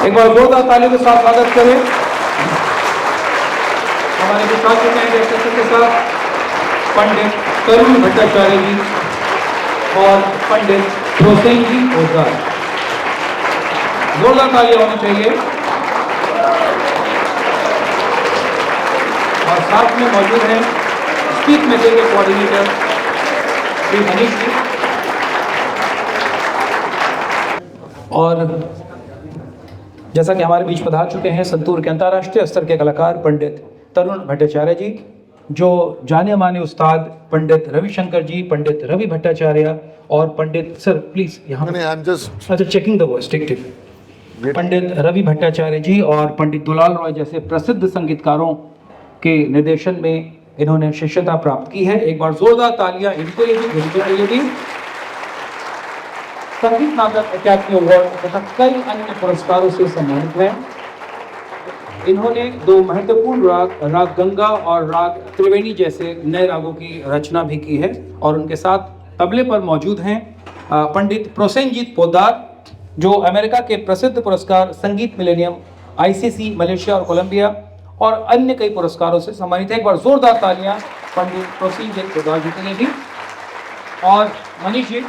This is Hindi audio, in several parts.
एक बार जोरदार तालियों के साथ स्वागत करें हमारे जो साथ हैं डायरेक्टर के साथ पंडित तरुण भट्टाचार्य जी और पंडित प्रोसेनजीत पोद्दार। जोरदार तालियां होनी चाहिए। और साथ में मौजूद हैं स्पीक मेकिंग के कोऑर्डिनेटर श्री मनीष जी और जैसा कि हमारे बीच पधार चुके हैं संतूर के अंतर्राष्ट्रीय स्तर के कलाकार पंडित तरुण भट्टाचार्य जी, जो जाने माने उस्ताद पंडित रविशंकर जी, पंडित रवि भट्टाचार्य और पंडित सर प्लीज यहाँ अच्छा चेकिंग द वॉइस पंडित रवि भट्टाचार्य जी और पंडित दुलाल रॉय जैसे प्रसिद्ध संगीतकारों के निर्देशन में इन्होंने शिष्यता प्राप्त की है। एक बार जोरदार तालियां इनको लिए भी। संगीत नाटक अकादमी अवार्ड तथा कई अन्य पुरस्कारों से सम्मानित हैं। इन्होंने दो महत्वपूर्ण राग गंगा और राग त्रिवेणी जैसे नए रागों की रचना भी की है और उनके साथ तबले पर मौजूद हैं पंडित प्रोसेनजीत पोद्दार, जो अमेरिका के प्रसिद्ध पुरस्कार संगीत मिलेनियम, ICC मलेशिया और कोलंबिया और अन्य कई पुरस्कारों से सम्मानित है। एक बार जोरदार तालियां पंडित प्रोसेनजीत पोद्दार जी के लिए भी। और मनीष जी,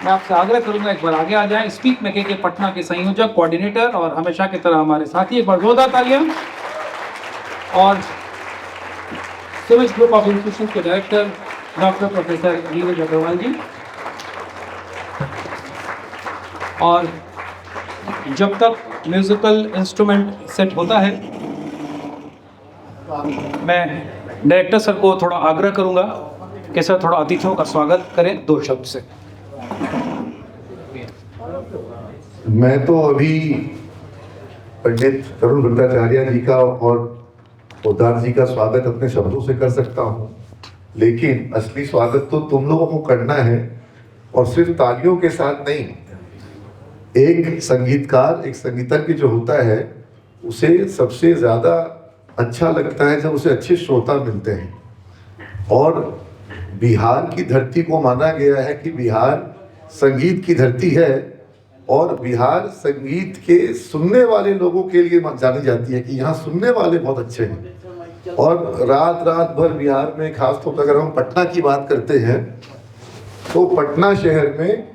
मैं आपसे आग्रह करूंगा एक बार आगे आ जाएं। स्पीक मेकिंग के पटना के संयोजक, कोऑर्डिनेटर और हमेशा की तरह हमारे साथी, एक बार जोरदार तालियां। और सिविल ग्रुप ऑफ इंस्टीट्यूशन के director doctor professor Neeraj Agarwal ji. और जब तक म्यूजिकल इंस्ट्रूमेंट सेट होता है, मैं डायरेक्टर सर को थोड़ा आग्रह करूंगा कि सर थोड़ा अतिथियों का स्वागत करें 2 शब्द से। मैं तो अभी पंडित तरुण भट्टाचार्य जी का और पोद्दार जी का स्वागत अपने शब्दों से कर सकता हूँ, लेकिन असली स्वागत तो तुम लोगों को करना है और सिर्फ तालियों के साथ नहीं। एक संगीतकार, एक संगीतज्ञ जो होता है उसे सबसे ज़्यादा अच्छा लगता है जब उसे अच्छे श्रोता मिलते हैं। और बिहार की धरती को माना गया है कि बिहार संगीत की धरती है और बिहार संगीत के सुनने वाले लोगों के लिए जानी जाती है कि यहाँ सुनने वाले बहुत अच्छे हैं। और रात रात भर बिहार में, खासतौर पर अगर हम पटना की बात करते हैं तो पटना शहर में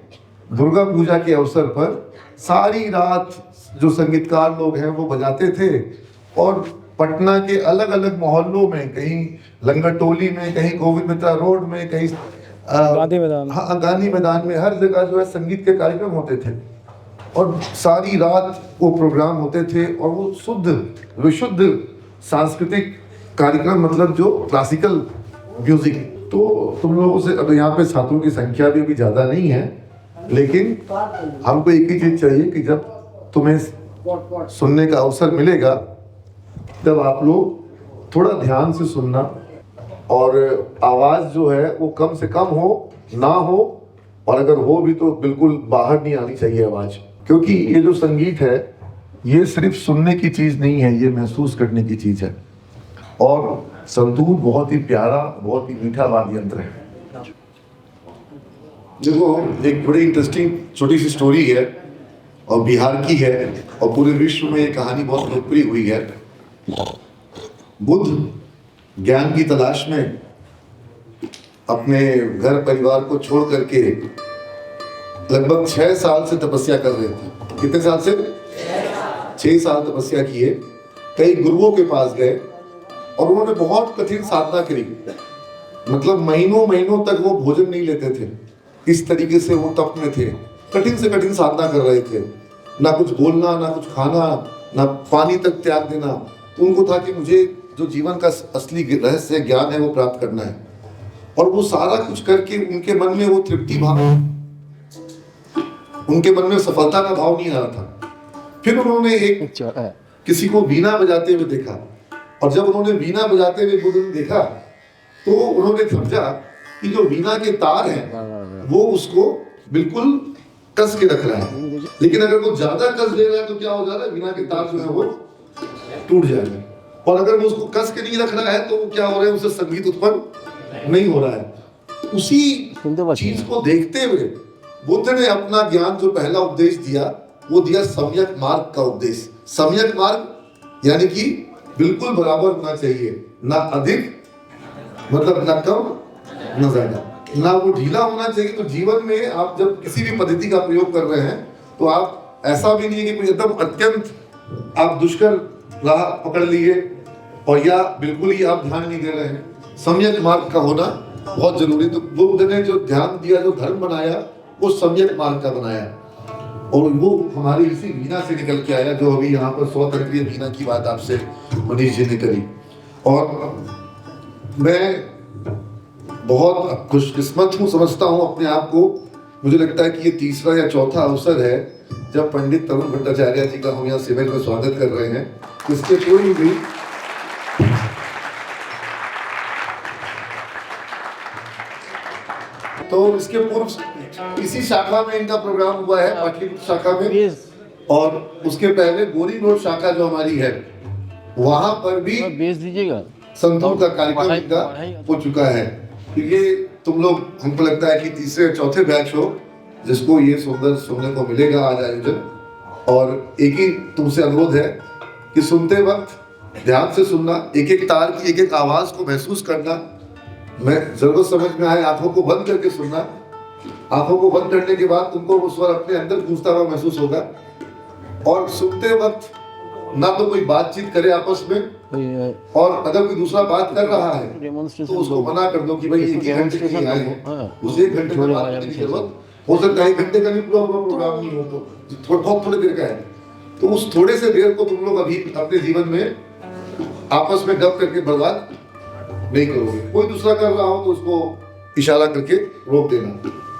दुर्गा पूजा के अवसर पर सारी रात जो संगीतकार लोग हैं वो बजाते थे। और पटना के अलग अलग मोहल्लों में, कहीं लंगरटोली में, कहीं गोविंद मित्रा रोड में, कहीं गांधी मैदान, हाँ गांधी मैदान में, हर जगह जो है संगीत के कार्यक्रम होते थे और सारी रात वो प्रोग्राम होते थे। और वो शुद्ध विशुद्ध सांस्कृतिक कार्यक्रम, मतलब जो क्लासिकल म्यूजिक। तो तुम लोगों से अब यहाँ पे छात्रों की संख्या भी अभी ज़्यादा नहीं है, लेकिन हमको एक ही चीज़ चाहिए कि जब तुम्हें सुनने का अवसर मिलेगा तब आप लोग थोड़ा ध्यान से सुनना और आवाज़ जो है वो कम से कम हो, ना हो, और अगर हो भी तो बिल्कुल बाहर नहीं आनी चाहिए आवाज़। क्योंकि ये जो संगीत है ये सिर्फ सुनने की चीज़ नहीं है, ये महसूस करने की चीज़ है। और संतूर बहुत ही प्यारा, बहुत ही मीठा वाद्य यंत्र है। देखो, एक बड़ी इंटरेस्टिंग छोटी सी स्टोरी है और बिहार की है और पूरे विश्व में ये कहानी बहुत लोकप्रिय हुई है। बुद्ध ज्ञान की तलाश में अपने घर परिवार को छोड़ करके लगभग 6 साल से तपस्या कर रहे थे। कितने साल से? 6 साल तपस्या किए। कई गुरुओं के पास गए और उन्होंने बहुत कठिन साधना करी। मतलब महीनों महीनों तक वो भोजन नहीं लेते थे। इस तरीके से वो तप में थे, कठिन से कठिन साधना कर रहे थे। ना कुछ बोलना, ना कुछ खाना, ना पानी तक त्याग देना। तो उनको था कि मुझे जो जीवन का असली रहस्य ज्ञान है वो प्राप्त करना है। और वो सारा कुछ करके उनके मन में वो तृप्ति भाव, उनके मन में सफलता का भाव नहीं आ रहा था। फिर उन्होंने एक किसी को वीणा बजाते हुए देखा और जब उन्होंने वीणा बजाते हुए बुद्ध ने देखा तो उन्होंने समझा कि जो वीणा के तार हैं वो उसको बिल्कुल कस के रख रहा है, लेकिन अगर वो ज्यादा कस दे रहा है तो क्या हो जा रहा है, वीणा के तार जो है वो टूट जाएंगे। और अगर वो उसको कस के नहीं रख रहा है तो क्या हो रहा है, उससे संगीत उत्पन्न नहीं हो रहा है। उसी चीज को देखते हुए बुद्ध ने अपना ज्ञान जो पहला उपदेश दिया वो दिया सम्यक मार्ग का उपदेश। सम्यक मार्ग यानी कि बिल्कुल बराबर होना चाहिए, ना अधिक मतलब ना कम ना ज्यादा, ना वो ढीला होना चाहिए। तो जीवन में आप जब किसी भी पद्धति का प्रयोग कर रहे हैं तो आप ऐसा भी नहीं है कि कोई एकदम अत्यंत आप दुष्कर राह पकड़ लिए और या बिल्कुल ही आप ध्यान नहीं दे रहे हैं। सम्यक मार्ग का होना बहुत जरूरी। तो बुद्ध ने जो ध्यान दिया, जो धर्म बनाया, वो सम्यक मार्ग का बनाया और वो हमारी इसी वीणा से निकल के आया, जो अभी यहाँ पर 100 तंत्रीय वीणा की बात आपसे मनीष जी ने करी। और मैं बहुत खुशकिस्मत हूँ, समझता हूँ अपने आप को। मुझे लगता है कि ये तीसरा या चौथा अवसर है जब पंडित तरुण भट्टाचार्य जी का हम यहाँ शिविर में स्वागत कर रहे हैं। इसके पूर्व भी तो इसके पूर्व इसी शाखा में इनका प्रोग्राम हुआ है, पाटलिपुत्र शाखा में, और उसके पहले गोरी रोड शाखा जो हमारी है वहां पर भी बेच दीजिएगा। संतों का कार्यक्रम इनका हो चुका है। तो ये तुम लोग, हमको लगता है कि तीसरे चौथे बैच हो जिसको ये सुंदर सुनने को मिलेगा आज आयोजन। और एक ही तुमसे अनुरोध है कि सुनते वक्त ध्यान से सुनना, एक एक तार की एक एक आवाज को महसूस करना। मैं जरूरत समझ में आए आंखों को बंद करके सुनना। आंखों को बंद करने के बाद तुमको वो स्वर अपने अंदर गूंजता हुआ महसूस होगा। और सुनते वक्त ना तो कोई बातचीत करे आपस में, और अगर कोई दूसरा बात कर रहा है तो उसको मना कर दो कि भाई एक घंटे के लिए आए हैं, उस एक घंटे में बात करने की जरूरत हो सकता है। एक घंटे का भी पूरा प्रोग्राम नहीं हो तो बहुत थोड़ी देर का है, तो उस थोड़े से देर को तुम लोग अभी अपने जीवन में आपस में गप करके बर्बाद नहीं करोगे। कोई दूसरा कर रहा हो तो उसको इशारा करके रोक देना,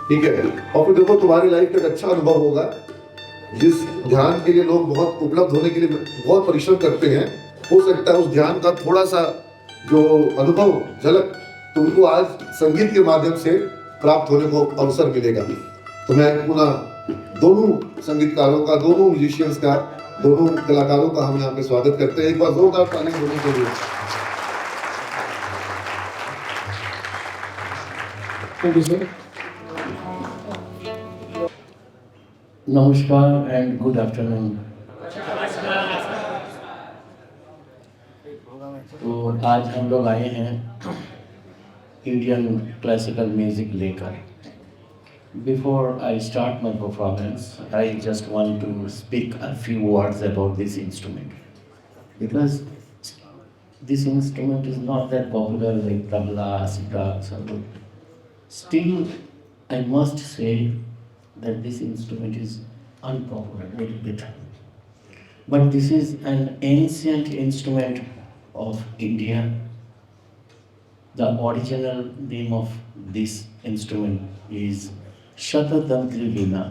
ठीक है। और फिर देखो तुम्हारी लाइफ का एक अच्छा अनुभव होगा। जिस ध्यान के लिए लोग बहुत उपलब्ध होने के लिए बहुत परिश्रम करते हैं, हो सकता है उस ध्यान का थोड़ा सा जो अनुभव, झलक तुमको आज संगीत के माध्यम से प्राप्त होने को अवसर मिलेगा। तो मैं पुनः दोनों संगीतकारों का, दोनों म्यूजिशियंस का, दोनों कलाकारों का हम यहाँ पे स्वागत करते हैं। एक बार जोरदार ताली होने के लिए। Thank you sir. नमस्कार एंड गुड आफ्टरनून। तो आज हम लोग आए हैं इंडियन क्लासिकल म्यूजिक लेकर। Before I start my performance, I just want to speak a few words about this instrument, because this instrument is not that popular like tabla, sitar, sarod. Still, I must say that this instrument is unpopular, little bit. But this is an ancient instrument of India. The original name of this instrument is Shatatantri Veena.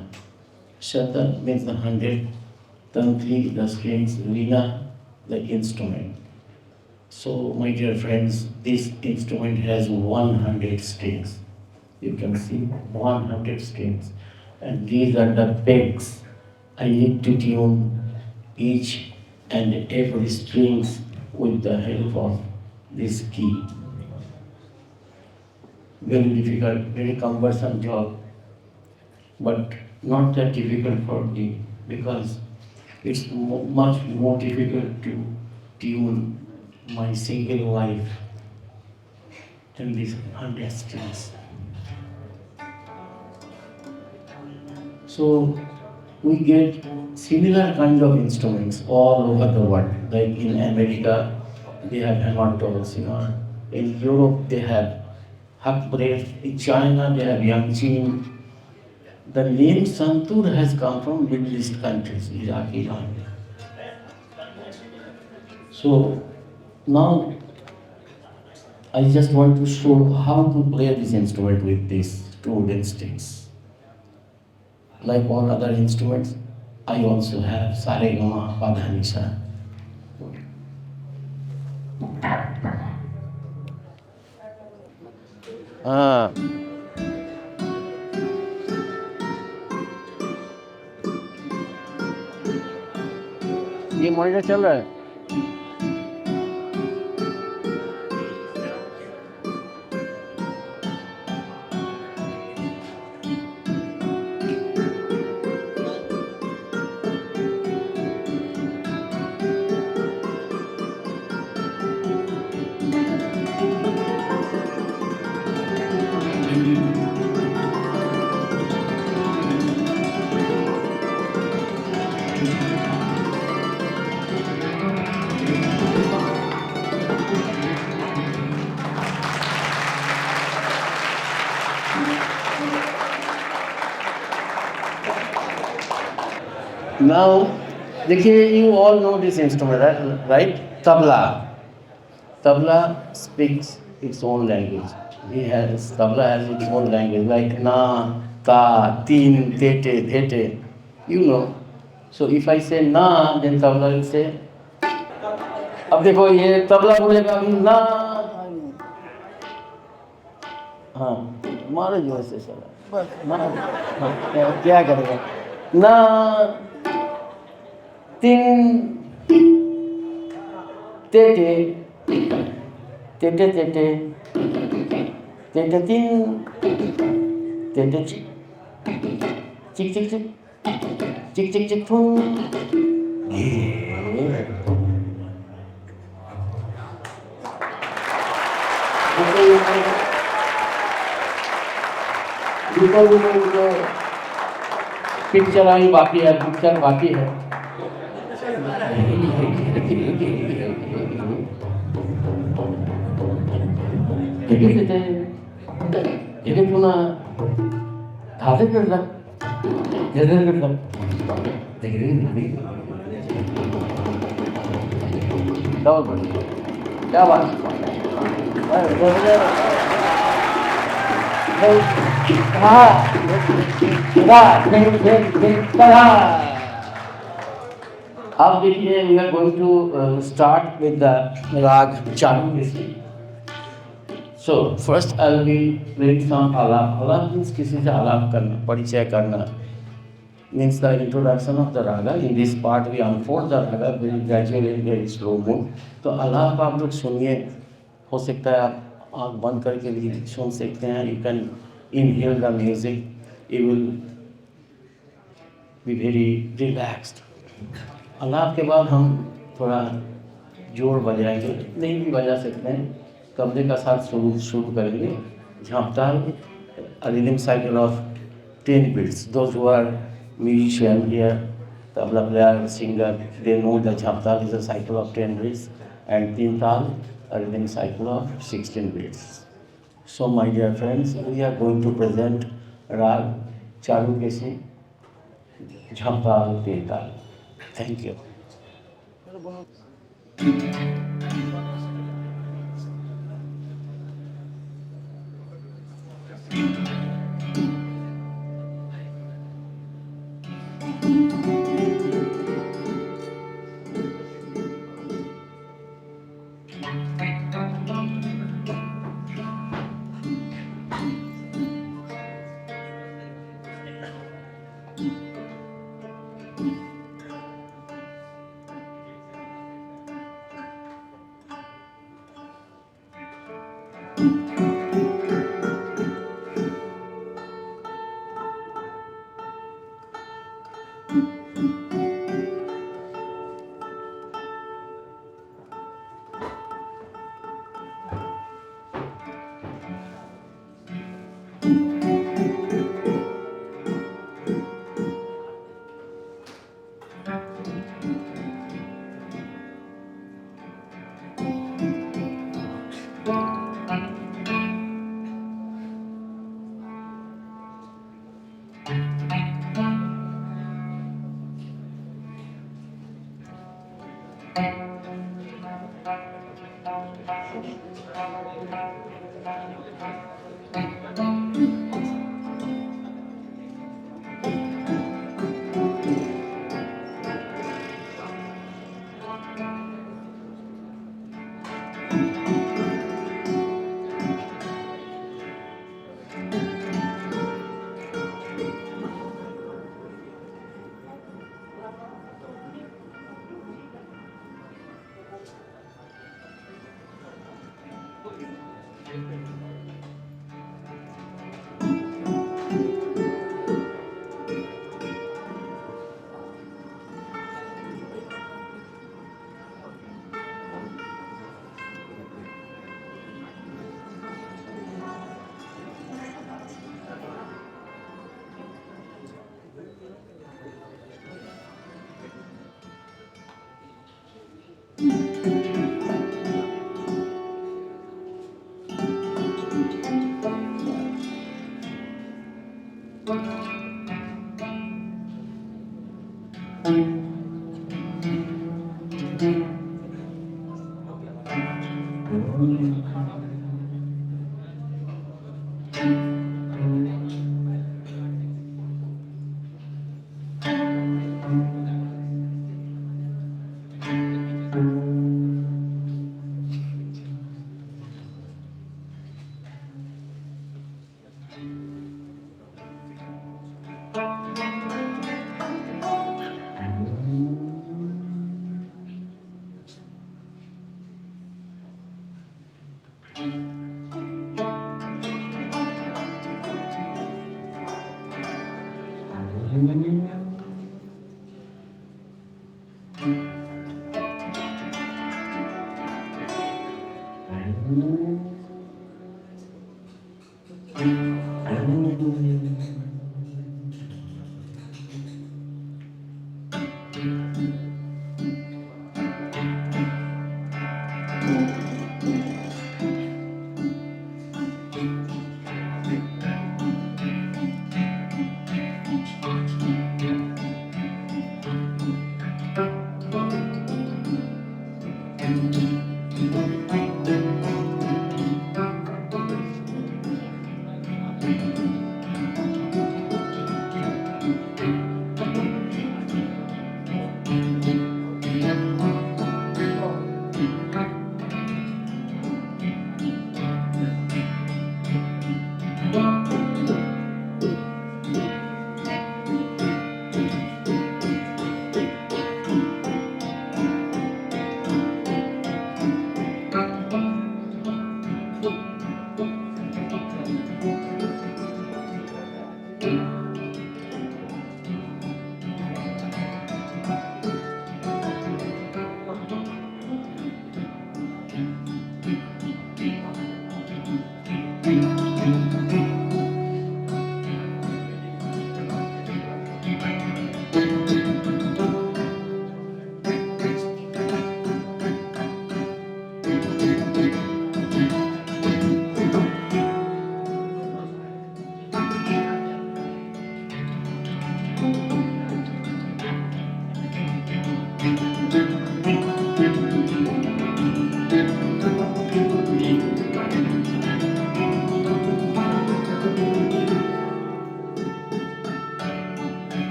Shata means the 100, Tantri the strings, Veena the instrument. So, my dear friends, this instrument has 100 strings. You can see 100 strings. And these are the pegs. I need to tune each and every strings with the help of this key. Very difficult, very cumbersome job, but not that difficult for me because it's much more difficult to tune my single life than these 100 strings. So we get similar kind of instruments all over the world. Like in America, they have hammer tools. In Europe they have hackbrace. In China they have yangqin. The name santur has come from Middle East countries, Iraq, Iran. So now, I just want to show how to play this instrument with these two wooden sticks. Like all other instruments, I also have sa re ga ma pa dha ni sa. ये मॉनिटर चल रहा है। Now, देखिए, you all know this instrument, right? Tabla. Tabla speaks its own language. Tabla has its own language, like na, ta, tin, tete, thete. You know. So if I say na, then tabla will say. अब देखो ये तबला बोलेगा अभी ना, हाँ मारो जोर से साला, बस ना, हाँ, क्या करेगा ना, तीन तेटे तेटे तेटे तेटे तीन तेटे चिक चिक चिक चिक चिक चिक चिक पिक्चर आई बाकी है, पिक्चर बाकी है। 이게 누나 다들 그러다 얘들 그러다 되게 डबल क्या बात अब देखिए we are going to start with the rag चालू। So first I will be doing some alap. Alap means किसी से आलाप करना, परिचय करना, means the introduction of the raga. In this part we unfold the raga very gradually, very slow mood. तो आलाप आप लोग सुनिए, हो सकता है आप आँख बंद करके भी सुन सकते हैं। You can inhale the music, you will be very relaxed. आलाप के बाद हम थोड़ा जोर बजाएंगे, नहीं भी बजा सकते हैं, कब्जे का साथ शुरू करेंगे। झांपताल, a rhythm cycle of 10 beats. Those who are musician here, tabla player, singer, they know that झांपताल is a cycle of 10 beats, and तीन-ताल, a rhythm cycle of 16 beats. So my dear friends, we are going to present Rag Charukesi, झांपताल, तीन-ताल. Thank you.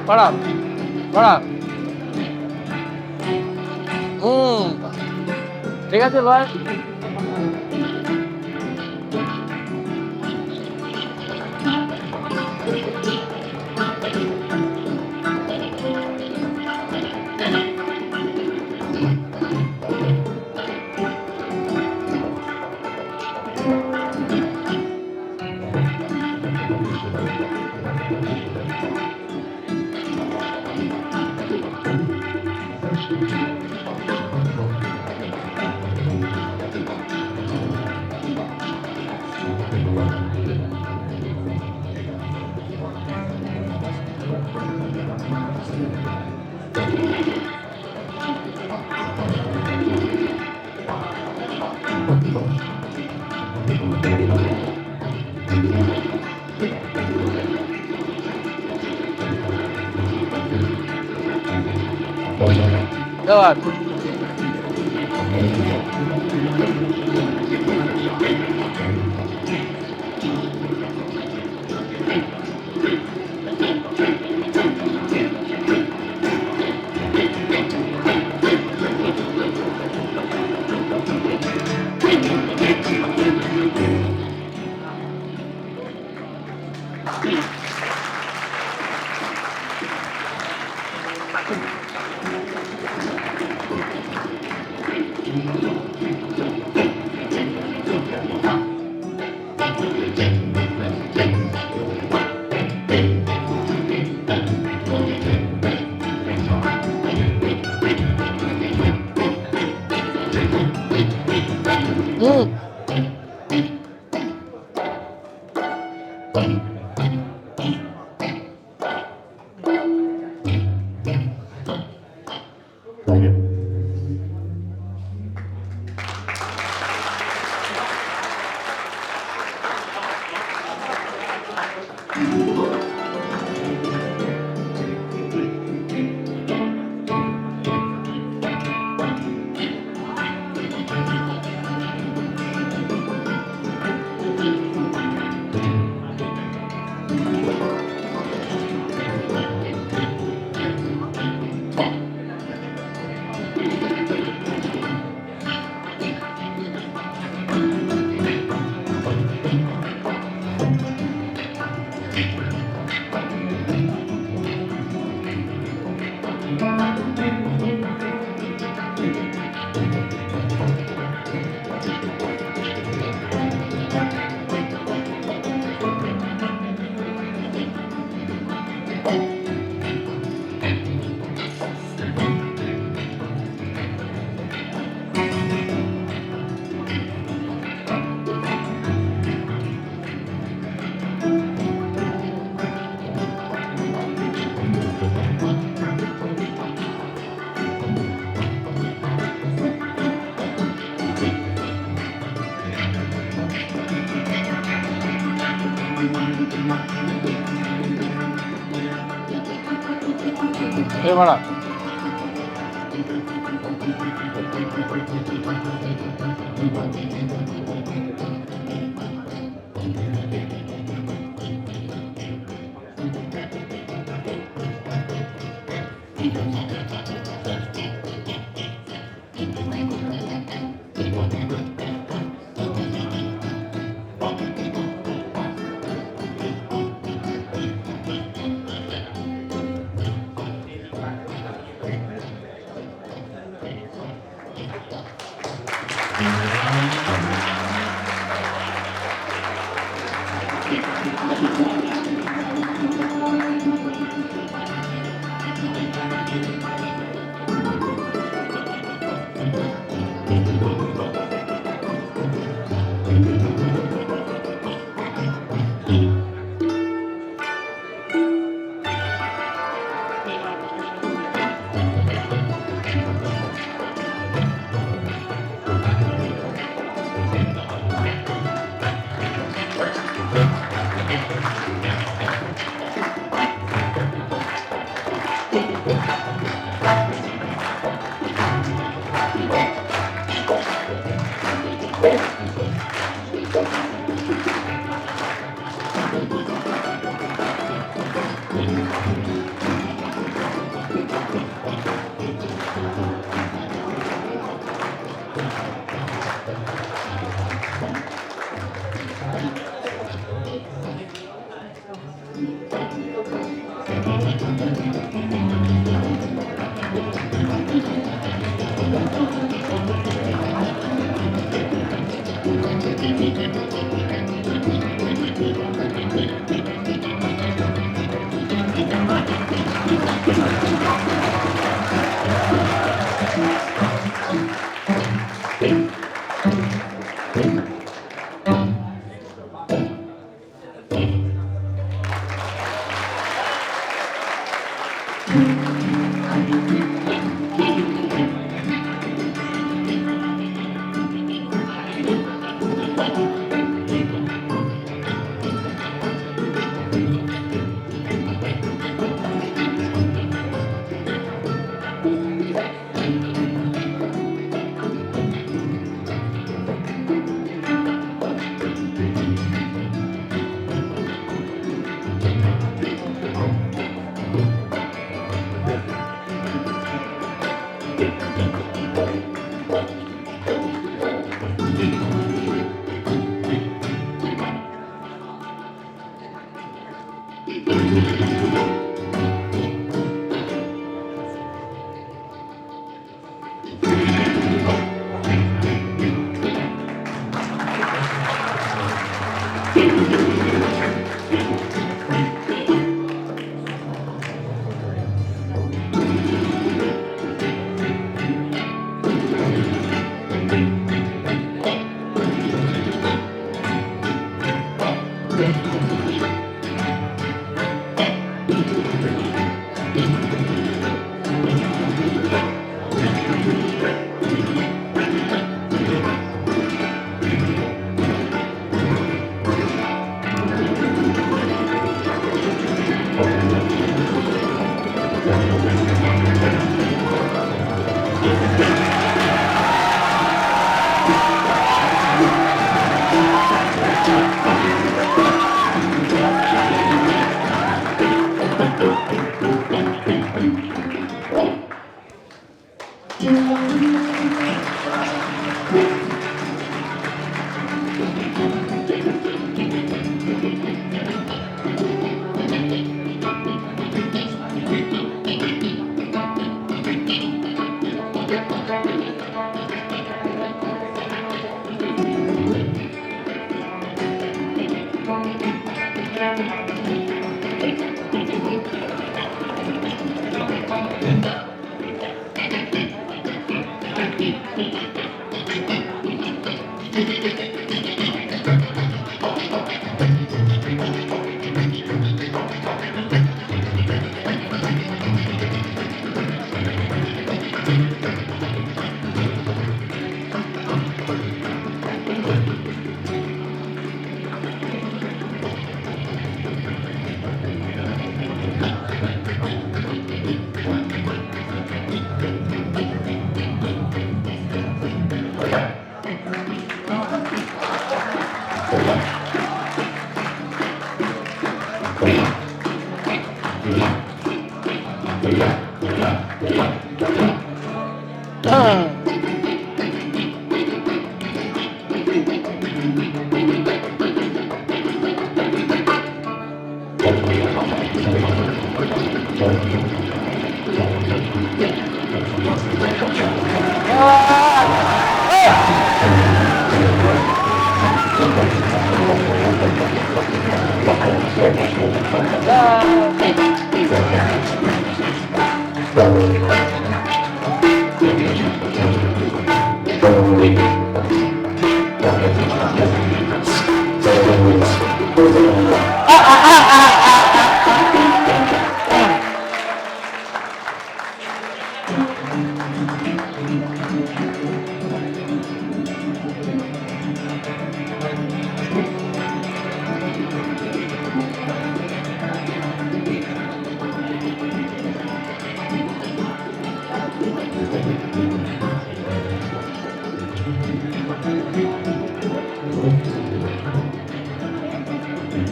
बड़ा बड़ा ঠিক আছে ভাই ধন্যবাদ बड़ा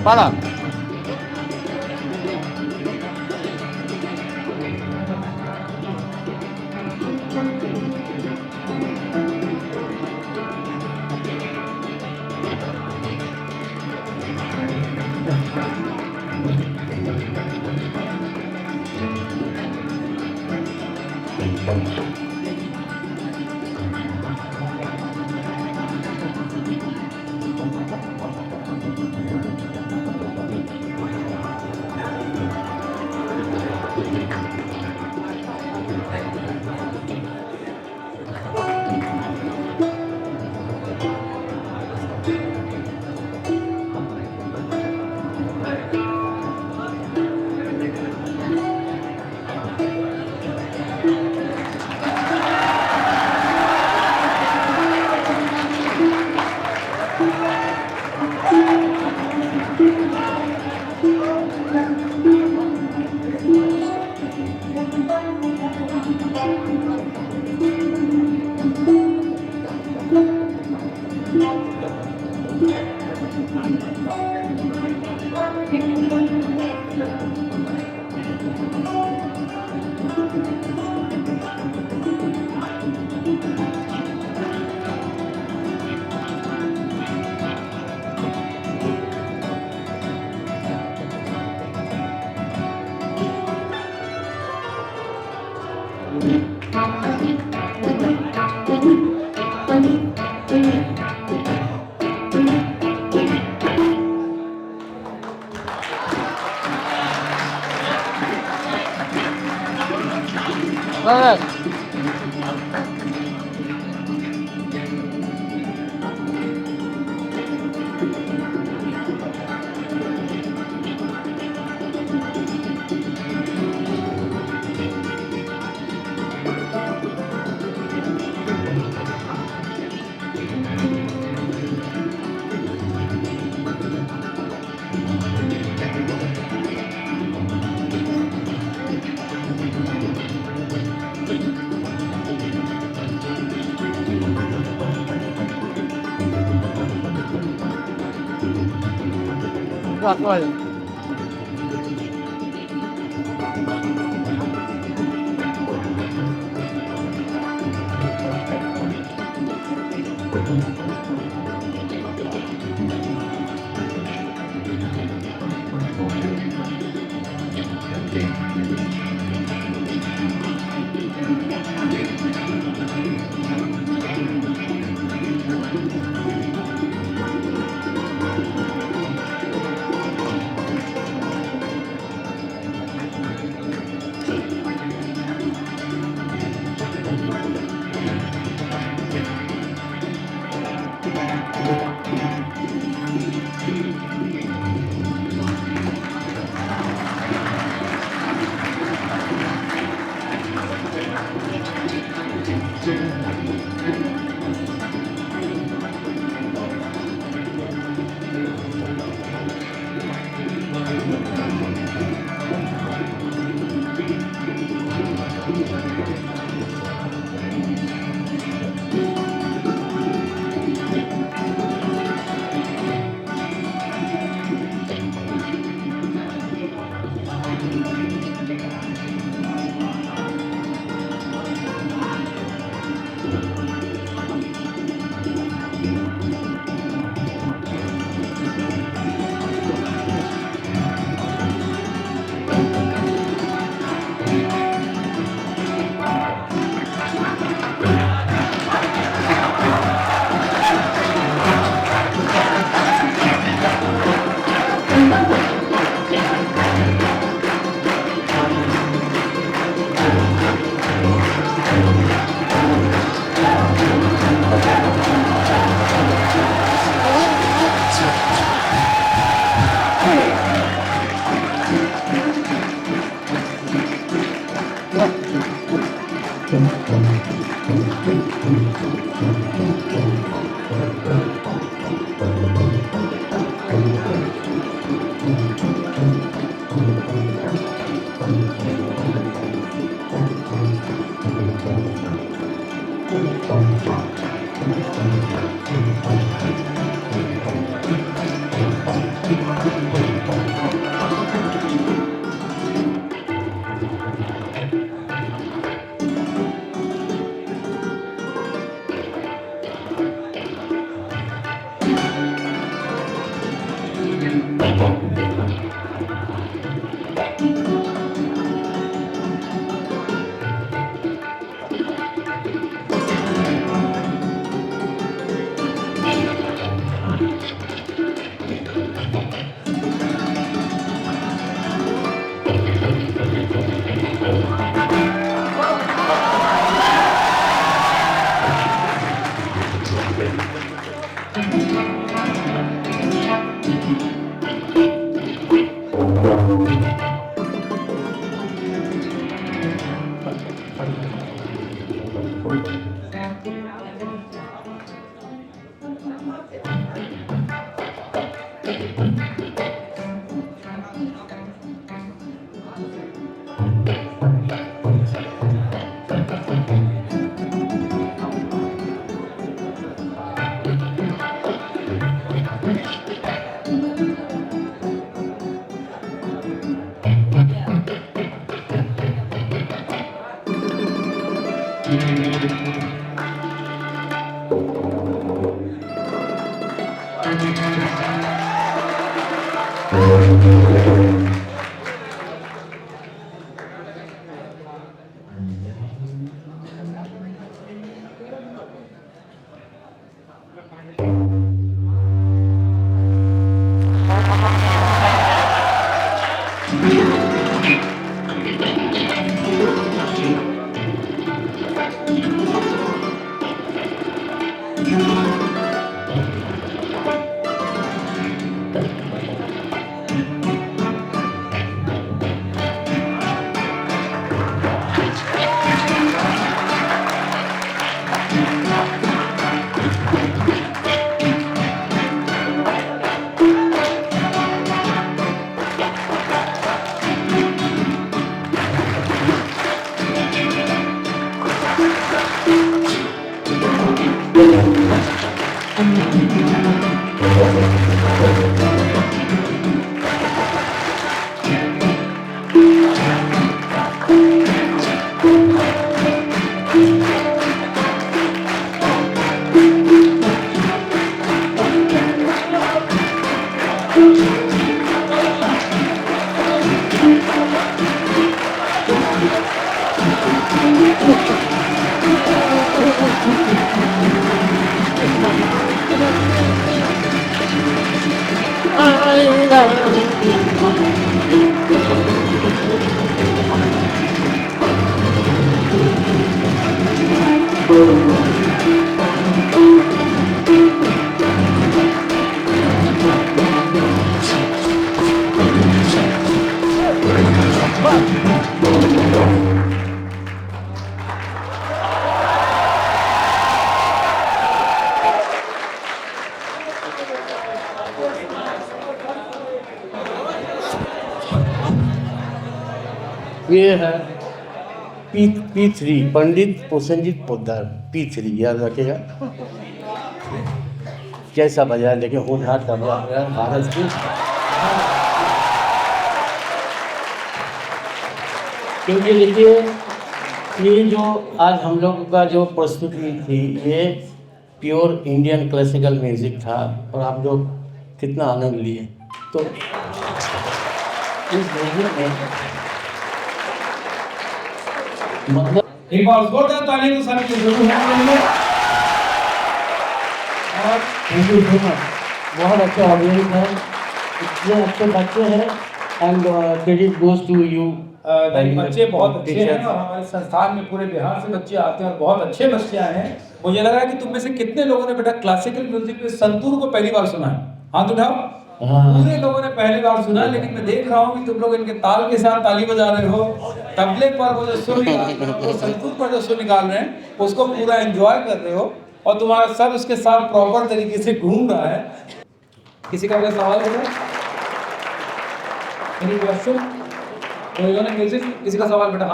Fala. ये है P3 पंडित प्रसेनजीत पोद्दार P3 याद रखेगा। कैसा बजाया लेकिन होनहार तबला भारत की। क्योंकि देखिए ये जो आज हम लोग का जो प्रस्तुति थी ये प्योर इंडियन क्लासिकल म्यूजिक था और आप लोग कितना आनंद लिए। तो इस म्यूजिक में मतलब एक बार जोरदार तालियां तो सभी के जरूर होंगे। और बहुत अच्छा ऑडियंस है, इतने अच्छे बच्चे हैं and credit goes to you. बच्चे बहुत अच्छे हैं और हमारे संस्थान में पूरे बिहार से बच्चे आते हैं और बहुत अच्छे बच्चे आए हैं। मुझे लग रहा है कि तुम में से कितने लोगों ने बेटा क्लासिकल म्यूजिक में संतूर को पहली बार सुना है? हाथ उठाओ। पूरे लोगों ने पहली बार सुना, लेकिन मैं देख रहा हूँ कि तुम लोग इनके ताल के साथ ताली बजा रहे हो, तबले पर वो जो सुर निकाल रहे हो, वो संतूर पर जो सुर निकाल रहे हैं उसको पूरा एंजॉय कर रहे हो और तुम्हारा सर उसके साथ प्रॉपर तरीके से घूम रहा है। किसी का कोई सवाल है? Any question? तो इन्होंने म्यूजिक, किसी का सवाल बेटा?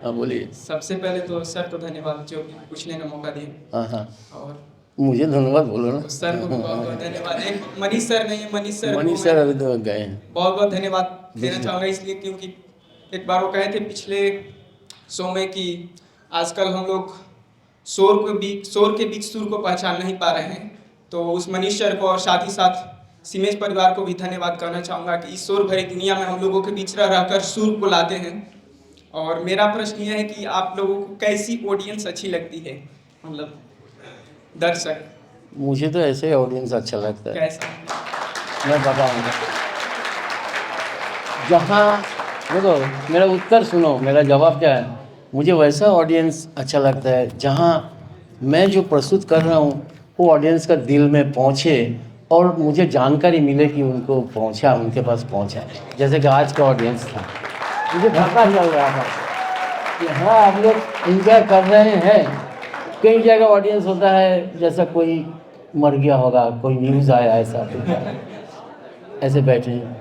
हाँ बोलिए। सबसे पहले तो सर को धन्यवाद जो कि पूछने का मौका दिया। हाँ और मुझे धन्यवाद बोलो ना। सर को बहुत बहुत धन्यवाद। एक मनीष सर नहीं है, मनीष सर अभी तो गए हैं। बहुत बहुत धन्यवाद देना चाहूँगा इसलिए क्योंकि एक बार वो कहे थे पिछले शो में कि आजकल हम लोग शोर के बीच सुर को पहचान नहीं पा रहे हैं। तो उस मनीष सर को और साथ ही साथ सीमेज परिवार को भी धन्यवाद करना चाहूँगा कि इस शोर भरी दुनिया में हम लोगों के बीच रहकर सुर को लाते हैं। और मेरा प्रश्न यह है कि आप लोगों को कैसी ऑडियंस अच्छी लगती है, मतलब दर्शक? मुझे तो ऐसे ही ऑडियंस अच्छा लगता है। कैसा? मैं बताऊंगा। जहाँ देखो मेरा उत्तर सुनो, मेरा जवाब क्या है। मुझे वैसा ऑडियंस अच्छा लगता है जहाँ मैं जो प्रस्तुत कर रहा हूँ वो ऑडियंस का दिल में पहुँचे और मुझे जानकारी मिले कि उनको पहुँचा, उनके पास पहुँचा। जैसे कि आज का ऑडियंस था, मुझे पता चल रहा था कि हाँ आप लोग इंजॉय कर रहे हैं। कई जगह ऑडियंस होता है जैसा कोई मर गया होगा, कोई न्यूज़ आया ऐसा ऐसे बैठे हैं।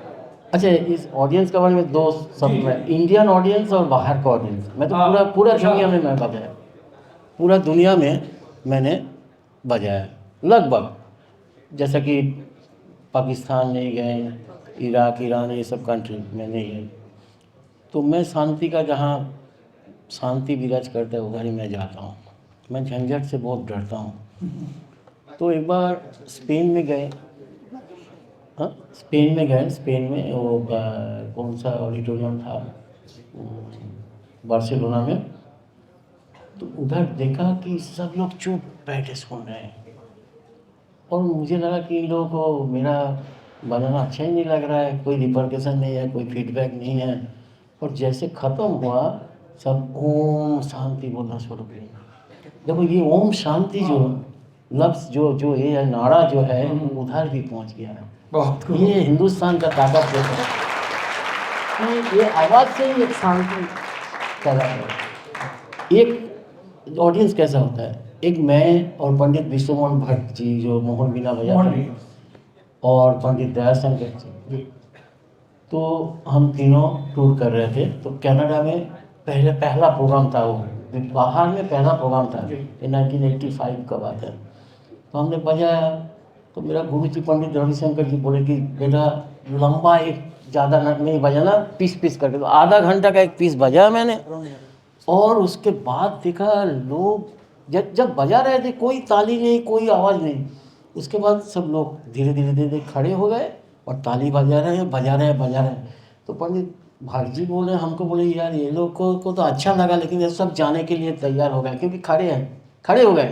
अच्छा इस ऑडियंस के बारे में दो शब्द में, इंडियन ऑडियंस और बाहर का ऑडियंस। मैं तो पूरा दुनिया में मैं बजाया, पूरा दुनिया में मैंने बजाया लगभग। जैसा कि पाकिस्तान नहीं गए, इराक, ईरान, ये सब कंट्री में नहीं गए। तो मैं शांति का, जहाँ शांति विराज करता है उधर ही मैं जाता हूँ। मैं झंझट से बहुत डरता हूँ। तो एक बार स्पेन में गए। हाँ स्पेन में वो कौन सा ऑडिटोरियम था, बार्सिलोना में। तो उधर देखा कि सब लोग चुप बैठे सुन रहे हैं और मुझे लगा कि इन लोगों को मेरा बनाना अच्छा ही नहीं लग रहा है, कोई रिपरकशन नहीं है, कोई फीडबैक नहीं है। और जैसे ख़त्म हुआ सब ओम शांति बोलना शुरू किया। देखो ये ओम शांति जो लफ्ज़ जो जो ये है, नारा जो है उधर भी पहुंच गया है। बहुत खूब। ये हिंदुस्तान का ताकत है कि ये आवाज़ से ही एक शांति पैदा है। एक ऑडियंस कैसा होता है, एक मैं और पंडित विश्वमोहन भट्ट जी जो मोहन बीना बजाते हैं और पंडित दयाशंकर जी, तो हम तीनों टूर कर रहे थे। तो कनाडा में पहला प्रोग्राम था, वो बाहर में पहला प्रोग्राम था, ये 1985 का बात है। तो हमने बजाया, तो मेरा गुरु जी पंडित रविशंकर जी बोले कि बेटा लंबा एक ज़्यादा नहीं बजाना, पीस करके। तो आधा घंटा का एक पीस बजाया मैंने, और उसके बाद देखा लोग जब बजा रहे थे कोई ताली नहीं, कोई आवाज़ नहीं। उसके बाद सब लोग धीरे धीरे खड़े हो गए और ताली बजा रहे हैं। तो पंडित भाग जी बोले, हमको बोले यार ये लोग को तो अच्छा लगा, लेकिन ये सब जाने के लिए तैयार हो गए क्योंकि खड़े हो गए।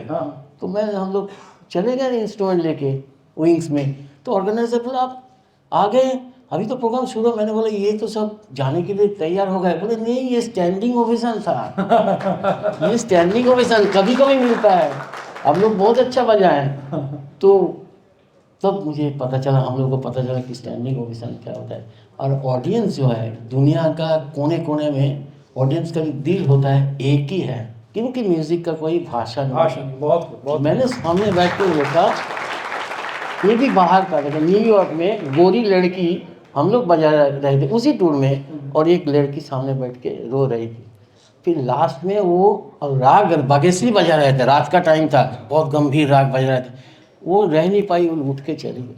तो हम लोग चले गए इंस्ट्रूमेंट लेके विंग्स में। तो ऑर्गेनाइजर बोला आप आ गए, अभी तो प्रोग्राम शुरू। मैंने बोला ये तो सब जाने के लिए तैयार हो गए। बोले नहीं, ये स्टैंडिंग ओवेशन था। ये स्टैंडिंग ओवेशन कभी कभी मिलता है, आप लोग बहुत अच्छा बजाए। तो तब मुझे पता चला, हम लोग को पता चला कि स्टैंडिंग ओवेशन क्या होता है। और ऑडियंस जो है दुनिया का कोने कोने में, ऑडियंस का जो दिल होता है एक ही है, क्योंकि म्यूज़िक का कोई भाषा नहीं। बहुत मैंने सामने बैठ के देखा, ये भी बाहर का, लेकिन न्यूयॉर्क में गोरी लड़की, हम लोग बजा रहे थे उसी टूर में, और एक लड़की सामने बैठ के रो रही थी। फिर लास्ट में वो राग बागेश्वरी बजा रहे थे, रात का टाइम था, बहुत गंभीर राग बज रहे थे। वो रह नहीं पाई, वो उठ के चली गई।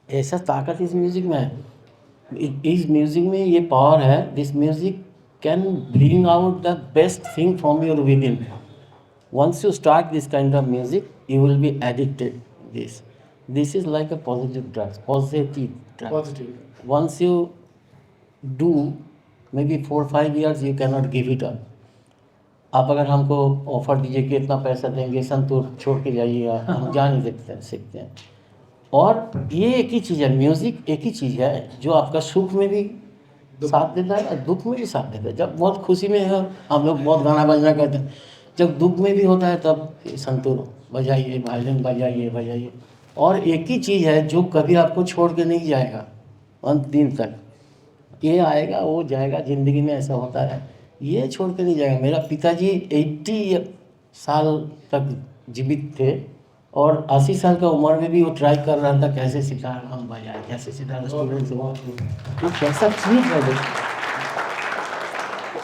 ऐसा ताकत इस म्यूज़िक में है। इस म्यूज़िक में ये पावर है, this music can bring out the best thing from your with in. Once you start this kind of music, you will be addicted. This is like a positive drug. Once you do, maybe 4-5 years you cannot give it up. आप अगर हमको ऑफर दीजिए कि इतना पैसा देंगे, संतूर छोड़ के जाइएगा, हम जा नहीं सकते हैं। और ये एक ही चीज़ है, म्यूज़िक एक ही चीज़ है जो आपका सुख में भी साथ देता है और दुख में भी साथ देता है। जब बहुत खुशी में है हम लोग बहुत गाना बजना करते हैं, जब दुख में भी होता है तब संतूर बजाइए, वायलिन बजाइए। और एक ही चीज़ है जो कभी आपको छोड़ के नहीं जाएगा अंत दिन तक। ये आएगा वो जाएगा, ज़िंदगी में ऐसा होता है, ये छोड़ के नहीं जाएगा। मेरा पिताजी 80 साल तक जीवित थे और 80 साल का उम्र में भी वो ट्राई कर रहा था कैसे सितार हम बजाए, कैसे सितार स्टूडेंट्स हो, कैसा चीज़ है।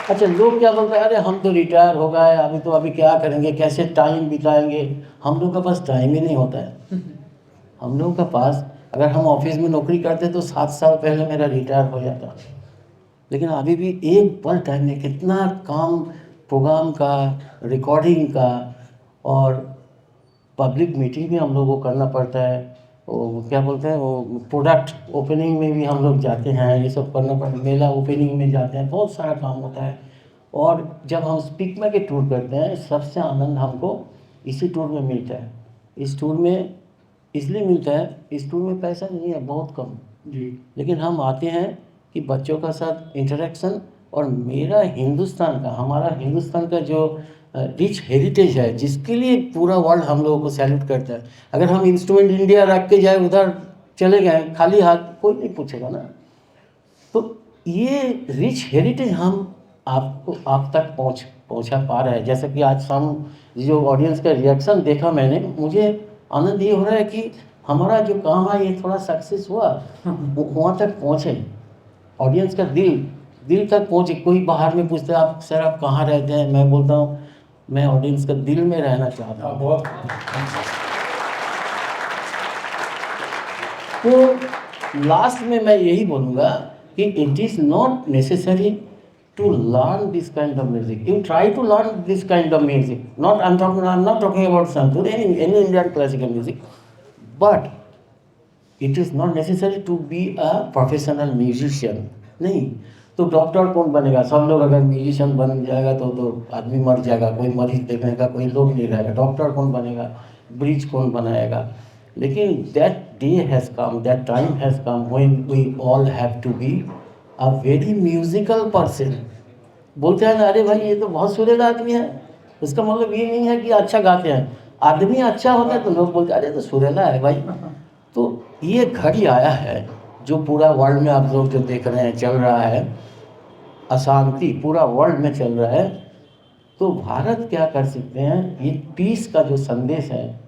अच्छा, लोग क्या बोलते हैं, अरे हम तो रिटायर हो गए, अभी क्या करेंगे, कैसे टाइम बिताएंगे। हम लोग के पास टाइम ही नहीं होता है। हम लोगों के पास, अगर हम ऑफिस में नौकरी करते तो 7 साल पहले मेरा रिटायर हो जाता, लेकिन अभी भी एक पल टाइम नहीं। कितना काम प्रोग्राम का, रिकॉर्डिंग का, और पब्लिक मीटिंग भी हम लोगों को करना पड़ता है। वो क्या बोलते हैं, वो प्रोडक्ट ओपनिंग में भी हम लोग जाते हैं, ये सब करना पड़ता है। मेला ओपनिंग में जाते हैं, बहुत सारा काम होता है। और जब हम स्पीक में के टूर करते हैं, सबसे आनंद हमको इसी टूर में मिलता है। इस टूर में इसलिए मिलता है, इस टूर में पैसा नहीं है, बहुत कम जी, लेकिन हम आते हैं कि बच्चों का साथ इंटरेक्शन। और मेरा हिंदुस्तान का, हमारा हिंदुस्तान का जो रिच हेरिटेज है, जिसके लिए पूरा वर्ल्ड हम लोगों को सैल्यूट करता है। अगर हम इंस्ट्रूमेंट इंडिया रख के जाए, उधर चले गए खाली हाथ, कोई नहीं पूछेगा ना। तो ये रिच हेरिटेज हम आप तक पहुंचा पा रहे हैं। जैसे कि आज शाम जो ऑडियंस का रिएक्शन देखा मैंने, मुझे आनंद ये हो रहा है कि हमारा जो काम है ये थोड़ा सक्सेस हुआ, वहाँ तक पहुँचे, ऑडियंस का दिल तक पहुँचे। कोई बाहर में पूछता है आप सर आप कहाँ रहते हैं, मैं बोलता हूँ मैं ऑडियंस का दिल में रहना चाहता हूँ। बहुत। तो लास्ट में मैं यही बोलूँगा कि it is not necessary to learn this kind of music. You try to learn this kind of music. I'm not talking about santoor, any Indian classical music, but it is not necessary to be a professional musician. नहीं तो डॉक्टर कौन बनेगा? सब लोग अगर म्यूजिशियन बन जाएगा तो आदमी मर जाएगा, कोई मरीज देखेगा, कोई लोग नहीं रहेगा। डॉक्टर कौन बनेगा? ब्रिज कौन बनाएगा? लेकिन that day has come, that time has come when we all have to be a very musical person. बोलते हैं ना, अरे भाई ये तो बहुत सुरीला आदमी है, उसका मतलब ये नहीं है कि अच्छा गाते हैं। आदमी अच्छा होता है तो लोग बोलते अरे तो सुरेला है भाई। तो ये घड़ी आया है जो पूरा वर्ल्ड में आप लोग जो देख रहे हैं चल रहा है, अशांति पूरा वर्ल्ड में चल रहा है। तो भारत क्या कर सकते हैं, ये पीस का जो संदेश है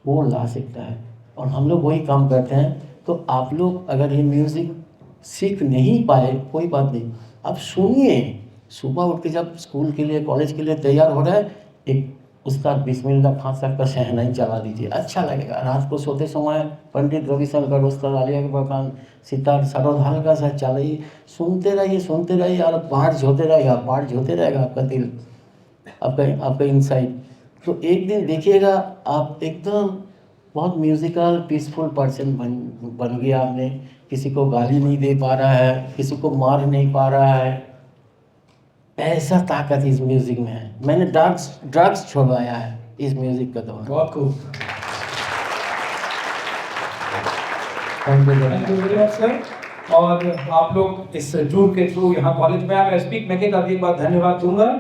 वो ला सकता है, और हम लोग वही काम करते हैं। तो आप लोग अगर ये म्यूज़िक सीख नहीं पाए कोई बात नहीं, आप सुनिए। सुबह उठ के जब स्कूल के लिए कॉलेज के लिए तैयार हो रहा है, एक उस्ताद बिस्मिल्लाह खान साहब का शहनाई चला दीजिए, अच्छा लगेगा। रात को सोते समय पंडित रविशंकर, उस्ताद आलिया अकबर खान, सितार सरोद हल्का सा चलाइए, सुनते रहिए और पार्ट होते रहेगा आपका दिल, आपका इनसाइट। तो एक दिन देखिएगा आप एकदम बहुत म्यूज़िकल पीसफुल पर्सन बन गया आपने। किसी को गाली नहीं दे पा रहा है, किसी को मार नहीं पा रहा है। ऐसा ताकत इस म्यूज़िक में है। मैंने ड्रग्स छुड़वाया है इस म्यूज़िक का दौर। बहुत खूब। Thank you very much sir. और आप लोग इस टूर के थ्रू यहाँ कॉलेज में आए। मैं स्पीक मैके का भी एक बार धन्यवाद दूंगा,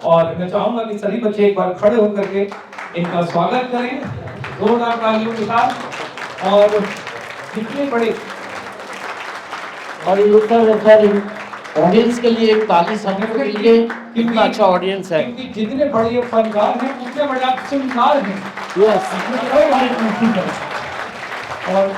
और मैं चाहूंगा कि सभी बच्चे एक बार खड़े होकर के इनका स्वागत करें जोरदार तालियों के साथ। और कितने बड़े, और ये ऑडियंस के लिए एक ताली सब के लिए कितना अच्छा ऑडियंस है। क्योंकि जितने बड़े ये फनकार हैं उतने बड़े आप सुनकार हैं। यस। और